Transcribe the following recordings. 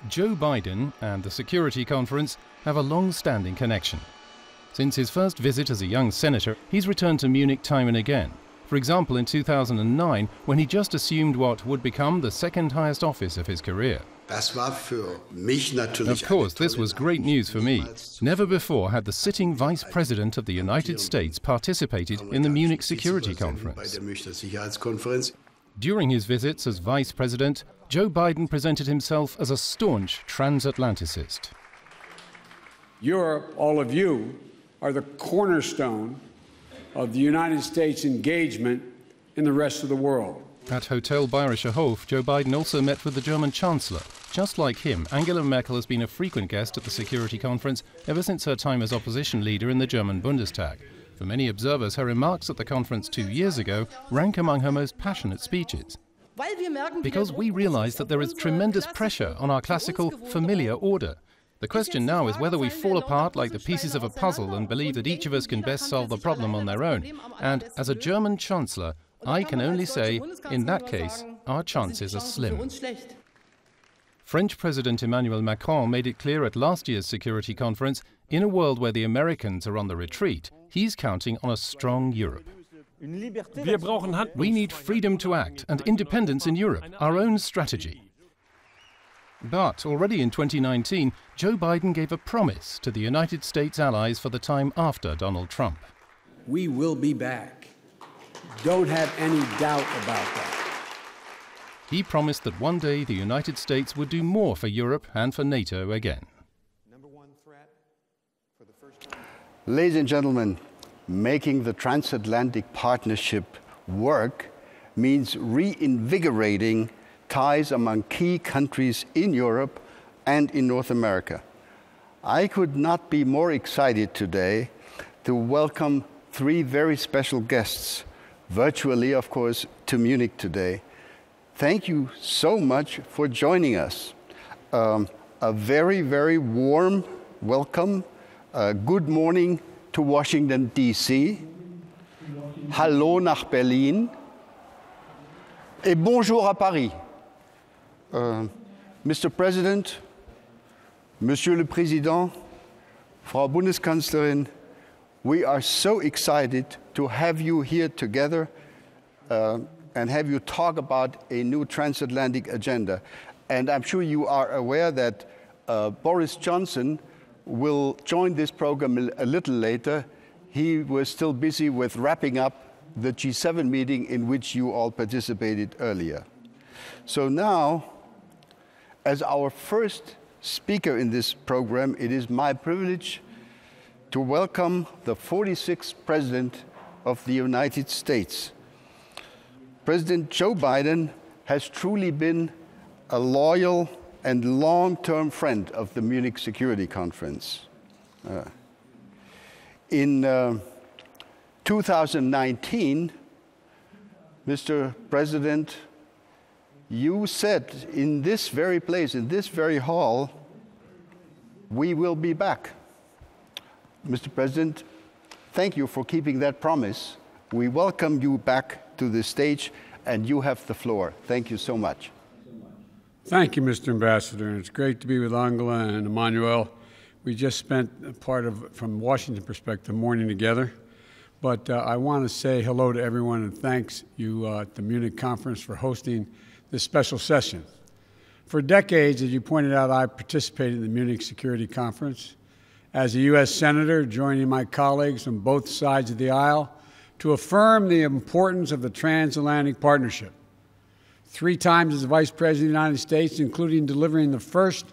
Joe Biden and the Security Conference have a long-standing connection. Since his first visit as a young senator, he's returned to Munich time and again. For example, in 2009, when he just assumed what would become the second highest office of his career. Of course, this was great news for me. Never before had the sitting Vice President of the United States participated in the Munich Security Conference. During his visits as Vice President, Joe Biden presented himself as a staunch transatlanticist. Europe, all of you, are the cornerstone of the United States' engagement in the rest of the world. At Hotel Bayerischer Hof, Joe Biden also met with the German Chancellor. Just like him, Angela Merkel has been a frequent guest at the Security Conference ever since her time as opposition leader in the German Bundestag. For many observers, her remarks at the conference 2 years ago rank among her most passionate speeches. Because we realize that there is tremendous pressure on our classical, familiar order. The question now is whether we fall apart like the pieces of a puzzle and believe that each of us can best solve the problem on their own. And as a German Chancellor, I can only say, in that case, our chances are slim. French President Emmanuel Macron made it clear at last year's Security Conference, in a world where the Americans are on the retreat, he's counting on a strong Europe. We need freedom to act and independence in Europe, our own strategy. But already in 2019, Joe Biden gave a promise to the United States allies for the time after Donald Trump. We will be back. Don't have any doubt about that. He promised that one day the United States would do more for Europe and for NATO again. Ladies and gentlemen, making the transatlantic partnership work means reinvigorating ties among key countries in Europe and in North America. I could not be more excited today to welcome 3 very special guests, virtually, of course, to Munich today. Thank you so much for joining us. A very, very warm welcome. Good morning to Washington, D.C. Hallo nach Berlin. Et bonjour à Paris. Mr. President, Monsieur le Président, Frau Bundeskanzlerin, we are so excited to have you here together and have you talk about a new transatlantic agenda. And I'm sure you are aware that Boris Johnson will join this program a little later. He was still busy with wrapping up the G7 meeting in which you all participated earlier. So now, as our first speaker in this program, it is my privilege to welcome the 46th President of the United States. President Joe Biden has truly been a loyal and long-term friend of the Munich Security Conference. In 2019, Mr. President, you said in this very place, in this very hall, we will be back. Mr. President, thank you for keeping that promise. We welcome you back to the stage, and you have the floor. Thank you so much. Thank you, Mr. Ambassador. It's great to be with Angela and Emmanuel. We just spent a part of, from Washington perspective, morning together. But I want to say hello to everyone and thanks you at the Munich conference for hosting this special session. For decades, as you pointed out, I participated in the Munich Security Conference as a U.S. Senator, joining my colleagues on both sides of the aisle to affirm the importance of the transatlantic partnership. 3 times as Vice President of the United States, including delivering the first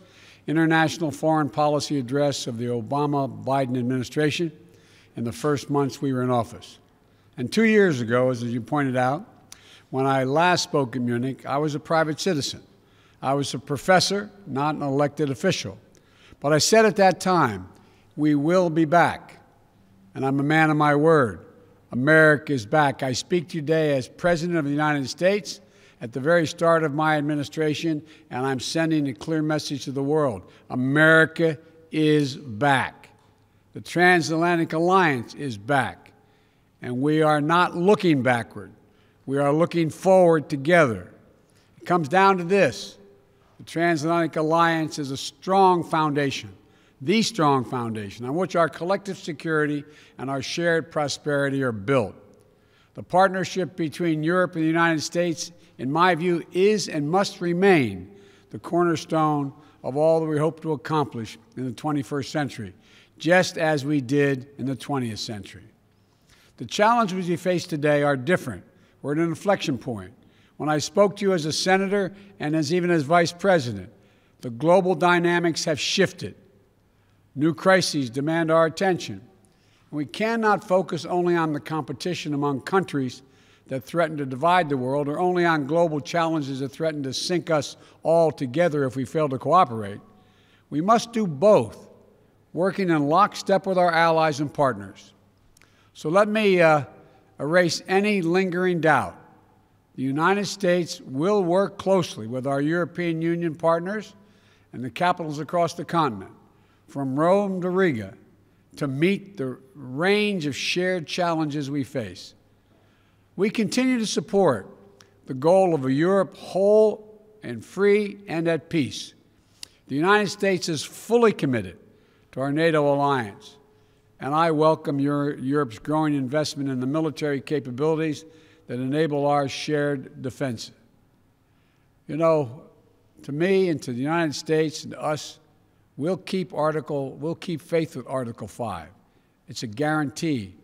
international foreign policy address of the Obama-Biden administration in the first months we were in office. And 2 years ago, as you pointed out, when I last spoke in Munich, I was a private citizen. I was a professor, not an elected official. But I said at that time, we will be back. And I'm a man of my word. America is back. I speak to you today as President of the United States at the very start of my administration, and I'm sending a clear message to the world. America is back. The transatlantic alliance is back. And we are not looking backward. We are looking forward together. It comes down to this. The transatlantic alliance is a strong foundation, the strong foundation on which our collective security and our shared prosperity are built. The partnership between Europe and the United States, in my view, is and must remain the cornerstone of all that we hope to accomplish in the 21st century, just as we did in the 20th century. The challenges we face today are different. We're at an inflection point. When I spoke to you as a senator and even as vice president, the global dynamics have shifted. New crises demand our attention. We cannot focus only on the competition among countries that threaten to divide the world, or only on global challenges that threaten to sink us all together if we fail to cooperate. We must do both, working in lockstep with our allies and partners. So let me erase any lingering doubt. The United States will work closely with our European Union partners and the capitals across the continent, from Rome to Riga, to meet the range of shared challenges we face. We continue to support the goal of a Europe whole and free and at peace. The United States is fully committed to our NATO alliance, and I welcome Europe's growing investment in the military capabilities that enable our shared defense. You know, to me and to the United States and to us, we'll keep faith with Article 5. It's a guarantee.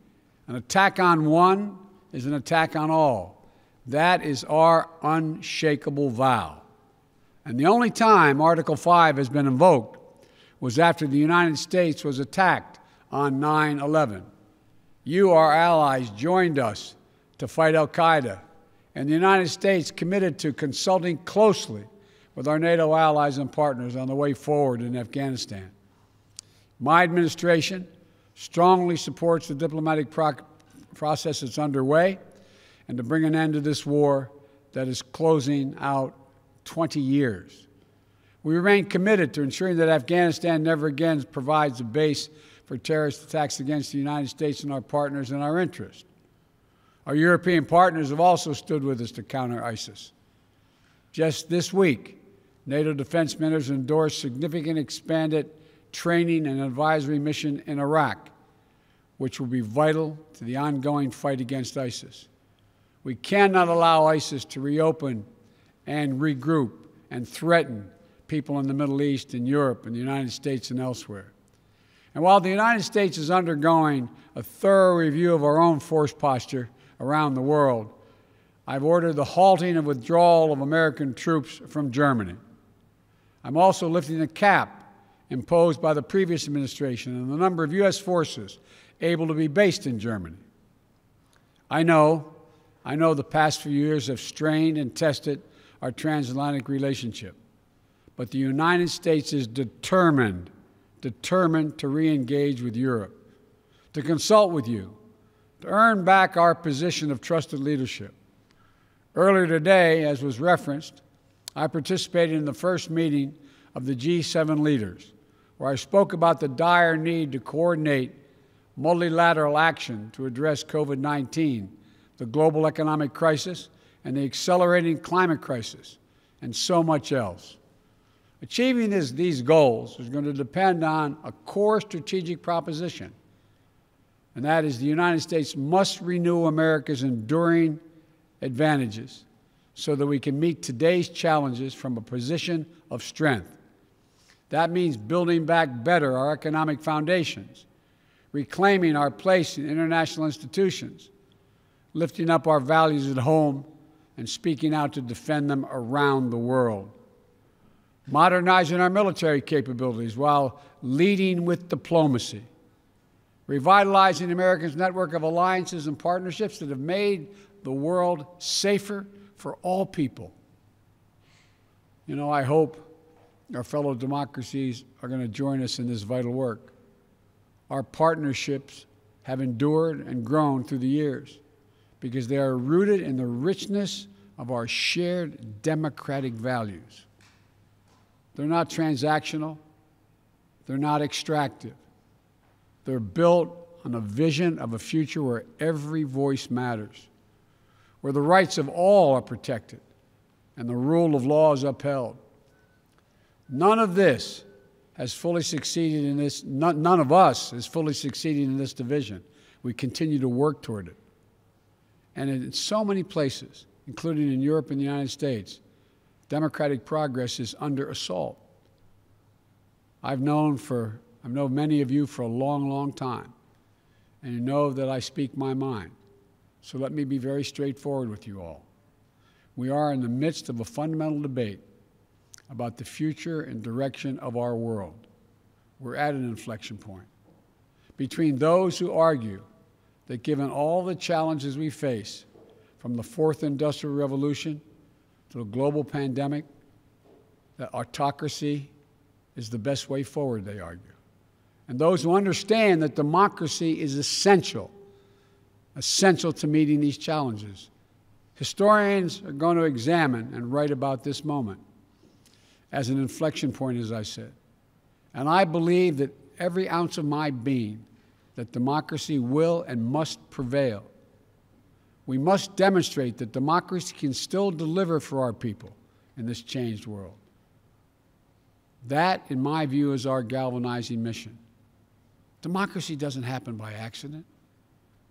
An attack on one is an attack on all. That is our unshakable vow. And the only time Article 5 has been invoked was after the United States was attacked on 9/11. You, our allies, joined us to fight al-Qaeda, and the United States committed to consulting closely with our NATO allies and partners on the way forward in Afghanistan. My administration strongly supports the diplomatic process that's underway and to bring an end to this war that is closing out 20 years. We remain committed to ensuring that Afghanistan never again provides a base for terrorist attacks against the United States and our partners and our interests. Our European partners have also stood with us to counter ISIS. Just this week, NATO defense ministers endorsed significant expanded training and advisory mission in Iraq, which will be vital to the ongoing fight against ISIS. We cannot allow ISIS to reopen and regroup and threaten people in the Middle East and Europe and the United States and elsewhere. And while the United States is undergoing a thorough review of our own force posture around the world, I've ordered the halting and withdrawal of American troops from Germany. I'm also lifting the cap imposed by the previous administration on the number of U.S. forces able to be based in Germany. I know the past few years have strained and tested our transatlantic relationship, but the United States is determined to re-engage with Europe, to consult with you, to earn back our position of trusted leadership. Earlier today, as was referenced, I participated in the first meeting of the G7 leaders, where I spoke about the dire need to coordinate multilateral action to address COVID-19, the global economic crisis, and the accelerating climate crisis, and so much else. Achieving these goals is going to depend on a core strategic proposition, and that is the United States must renew America's enduring advantages so that we can meet today's challenges from a position of strength. That means building back better our economic foundations, reclaiming our place in international institutions, lifting up our values at home, and speaking out to defend them around the world, modernizing our military capabilities while leading with diplomacy, revitalizing America's network of alliances and partnerships that have made the world safer for all people. You know, I hope our fellow democracies are going to join us in this vital work. Our partnerships have endured and grown through the years because they are rooted in the richness of our shared democratic values. They're not transactional. They're not extractive. They're built on a vision of a future where every voice matters, where the rights of all are protected and the rule of law is upheld, None of this has fully succeeded in this, none of us has fully succeeded in this division. We continue to work toward it. And in so many places, including in Europe and the United States, democratic progress is under assault. I've known many of you for a long, long time, and you know that I speak my mind. So let me be very straightforward with you all. We are in the midst of a fundamental debate about the future and direction of our world. We're at an inflection point between those who argue that given all the challenges we face, from the fourth industrial revolution to the global pandemic, that autocracy is the best way forward, they argue. And those who understand that democracy is essential to meeting these challenges. Historians are going to examine and write about this moment as an inflection point, as I said. And I believe that every ounce of my being that democracy will and must prevail. We must demonstrate that democracy can still deliver for our people in this changed world. That, in my view, is our galvanizing mission. Democracy doesn't happen by accident.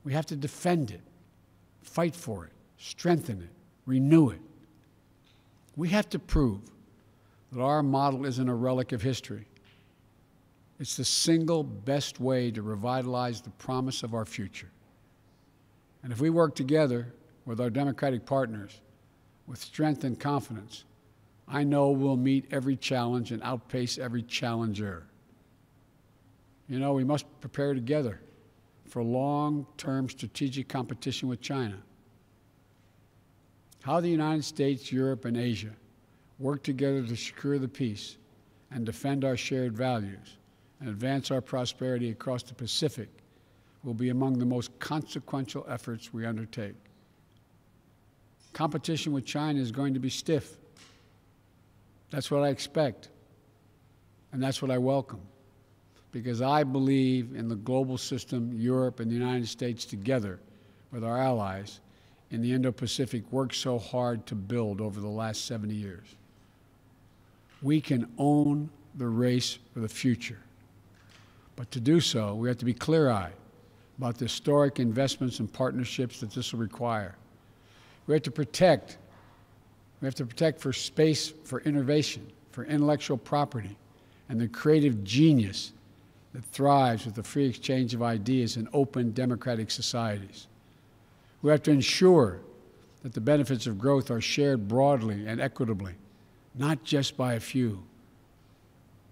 We have to defend it, fight for it, strengthen it, renew it. We have to prove that our model isn't a relic of history. It's the single best way to revitalize the promise of our future. And if we work together with our democratic partners with strength and confidence, I know we'll meet every challenge and outpace every challenger. You know, we must prepare together for long-term strategic competition with China. How the United States, Europe, and Asia work together to secure the peace and defend our shared values and advance our prosperity across the Pacific will be among the most consequential efforts we undertake. Competition with China is going to be stiff. That's what I expect, and that's what I welcome, because I believe in the global system Europe and the United States together with our allies in the Indo-Pacific worked so hard to build over the last 70 years. We can own the race for the future. But to do so, we have to be clear-eyed about the historic investments and partnerships that this will require. We have to protect for space for innovation, for intellectual property, and the creative genius that thrives with the free exchange of ideas in open democratic societies. We have to ensure that the benefits of growth are shared broadly and equitably, not just by a few.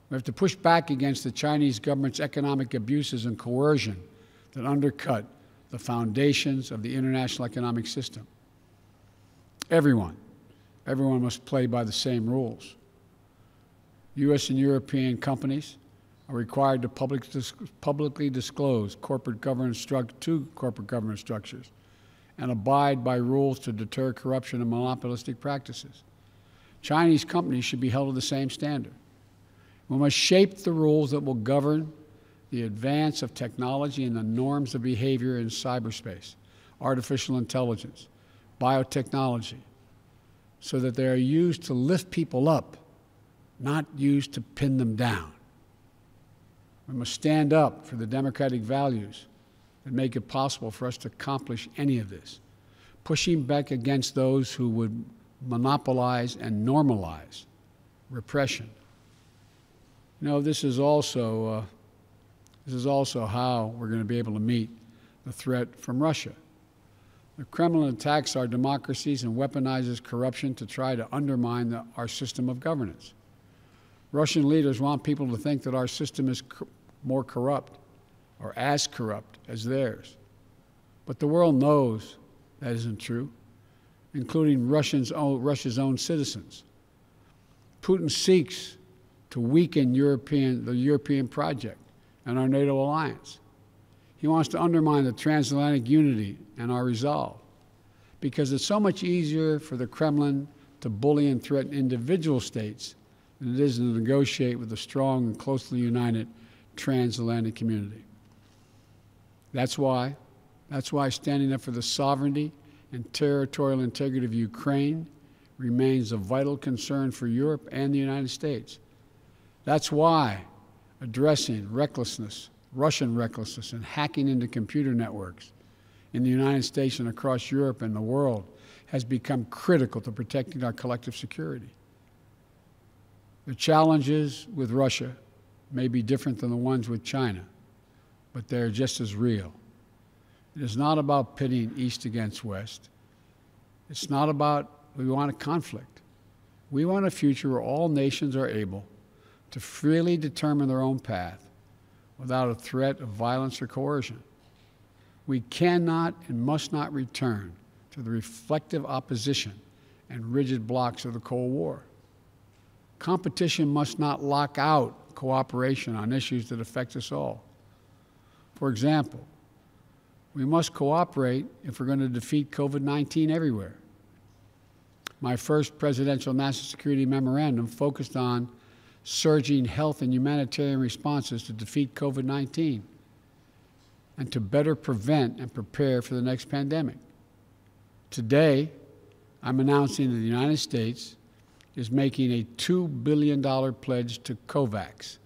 We have to push back against the Chinese government's economic abuses and coercion that undercut the foundations of the international economic system. Everyone must play by the same rules. U.S. and European companies are required to publicly disclose corporate governance structures and abide by rules to deter corruption and monopolistic practices. Chinese companies should be held to the same standard. We must shape the rules that will govern the advance of technology and the norms of behavior in cyberspace, artificial intelligence, biotechnology, so that they are used to lift people up, not used to pin them down. We must stand up for the democratic values that make it possible for us to accomplish any of this, pushing back against those who would monopolize and normalize repression. You know, this is also how we're going to be able to meet the threat from Russia. The Kremlin attacks our democracies and weaponizes corruption to try to undermine our system of governance. Russian leaders want people to think that our system is more corrupt or as corrupt as theirs. But the world knows that isn't true, including Russia's own citizens. Putin seeks to weaken the European project and our NATO alliance. He wants to undermine the transatlantic unity and our resolve, because it's so much easier for the Kremlin to bully and threaten individual states than it is to negotiate with a strong and closely united transatlantic community. That's why standing up for the sovereignty and territorial integrity of Ukraine remains a vital concern for Europe and the United States. That's why addressing recklessness, Russian recklessness, and hacking into computer networks in the United States and across Europe and the world has become critical to protecting our collective security. The challenges with Russia may be different than the ones with China, but they're just as real. It is not about pitting East against West. It's not about we want a conflict. We want a future where all nations are able to freely determine their own path without a threat of violence or coercion. We cannot and must not return to the reflective opposition and rigid blocks of the Cold War. Competition must not lock out cooperation on issues that affect us all. For example, we must cooperate if we're going to defeat COVID-19 everywhere. My first presidential national security memorandum focused on surging health and humanitarian responses to defeat COVID-19 and to better prevent and prepare for the next pandemic. Today, I'm announcing that the United States is making a $2 billion pledge to COVAX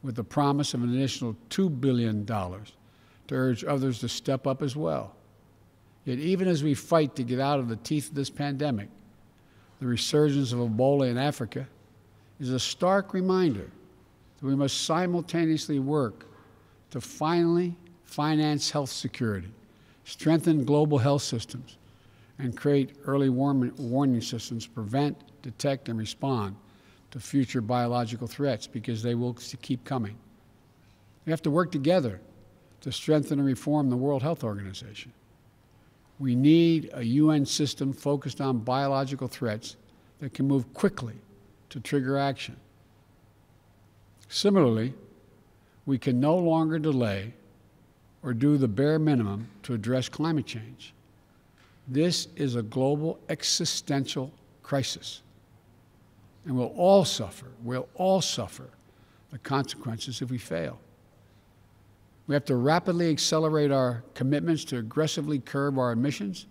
with the promise of an additional $2 billion to urge others to step up as well. Yet even as we fight to get out of the teeth of this pandemic, the resurgence of Ebola in Africa is a stark reminder that we must simultaneously work to finally finance health security, strengthen global health systems, and create early warning systems to prevent, detect, and respond to future biological threats, because they will keep coming. We have to work together to strengthen and reform the World Health Organization. We need a UN system focused on biological threats that can move quickly to trigger action. Similarly, we can no longer delay or do the bare minimum to address climate change. This is a global existential crisis, and we'll all suffer the consequences if we fail. We have to rapidly accelerate our commitments to aggressively curb our emissions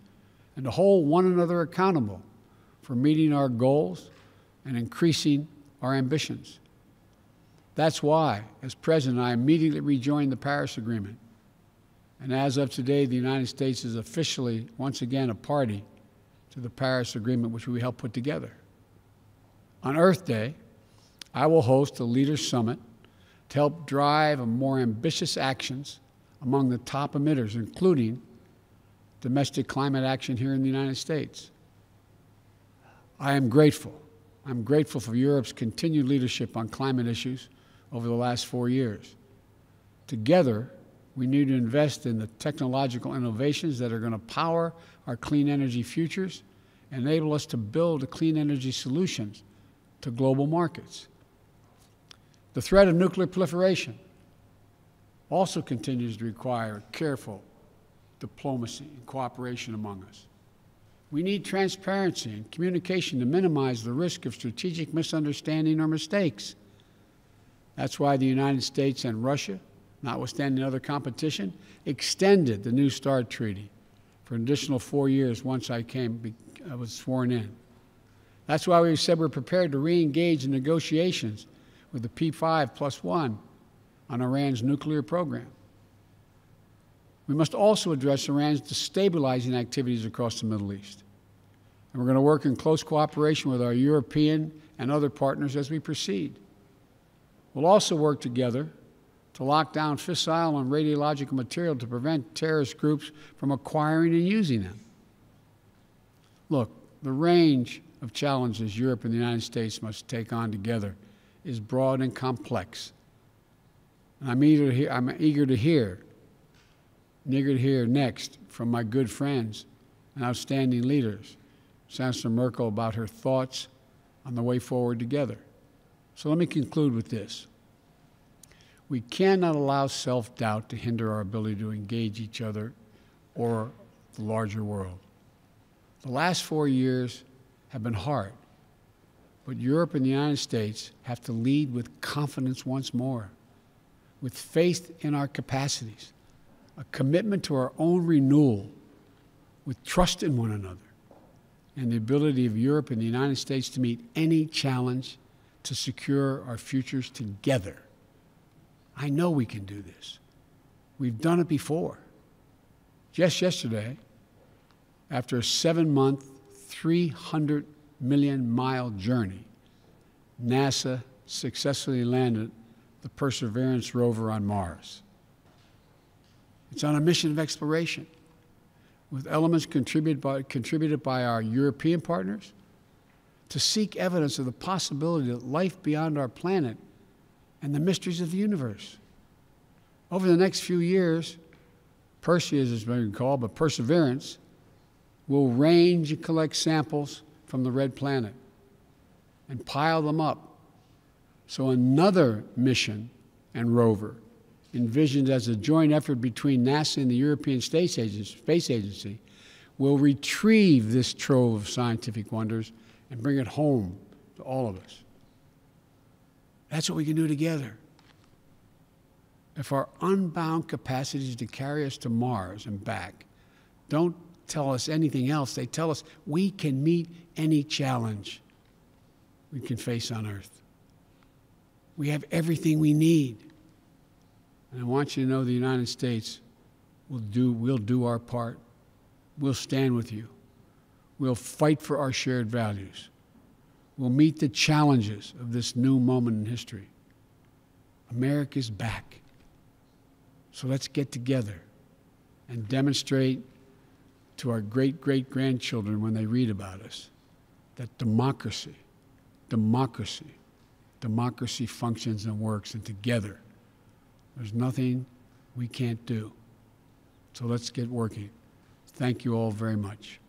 and to hold one another accountable for meeting our goals and increasing our ambitions. That's why, as president, I immediately rejoined the Paris Agreement. And as of today, the United States is officially, once again, a party to the Paris Agreement, which we helped put together. On Earth Day, I will host a Leaders Summit to help drive more ambitious actions among the top emitters, including domestic climate action here in the United States. I'm grateful for Europe's continued leadership on climate issues over the last 4 years. Together, we need to invest in the technological innovations that are going to power our clean energy futures and enable us to build clean energy solutions to global markets. The threat of nuclear proliferation also continues to require careful diplomacy and cooperation among us. We need transparency and communication to minimize the risk of strategic misunderstanding or mistakes. That's why the United States and Russia, notwithstanding other competition, extended the New START Treaty for an additional 4 years once I was sworn in. That's why we said we're prepared to re-engage in negotiations with the P5+1 on Iran's nuclear program. We must also address Iran's destabilizing activities across the Middle East. And we're going to work in close cooperation with our European and other partners as we proceed. We'll also work together to lock down fissile and radiological material to prevent terrorist groups from acquiring and using them. Look, the range of challenges Europe and the United States must take on together is broad and complex. And I'm eager to hear next from my good friends and outstanding leaders, Chancellor Merkel, about her thoughts on the way forward together. So let me conclude with this. We cannot allow self-doubt to hinder our ability to engage each other or the larger world. The last 4 years have been hard, but Europe and the United States have to lead with confidence once more, with faith in our capacities, a commitment to our own renewal, with trust in one another, and the ability of Europe and the United States to meet any challenge to secure our futures together. I know we can do this. We've done it before. Just yesterday, after a 7-month, 300 million mile journey, NASA successfully landed the Perseverance rover on Mars. It's on a mission of exploration with elements contributed by our European partners to seek evidence of the possibility of life beyond our planet and the mysteries of the universe. Over the next few years, Perseus has been called, but Perseverance will range and collect samples from the red planet and pile them up. So another mission and rover, envisioned as a joint effort between NASA and the European Space Agency, will retrieve this trove of scientific wonders and bring it home to all of us. That's what we can do together. If our unbound capacities to carry us to Mars and back don't tell us anything else, they tell us we can meet any challenge we can face on Earth. We have everything we need. And I want you to know the United States we'll do our part. We'll stand with you. We'll fight for our shared values. We'll meet the challenges of this new moment in history. America's back. So let's get together and demonstrate to our great-great-grandchildren when they read about us that democracy functions and works, and together there's nothing we can't do. So let's get working. Thank you all very much.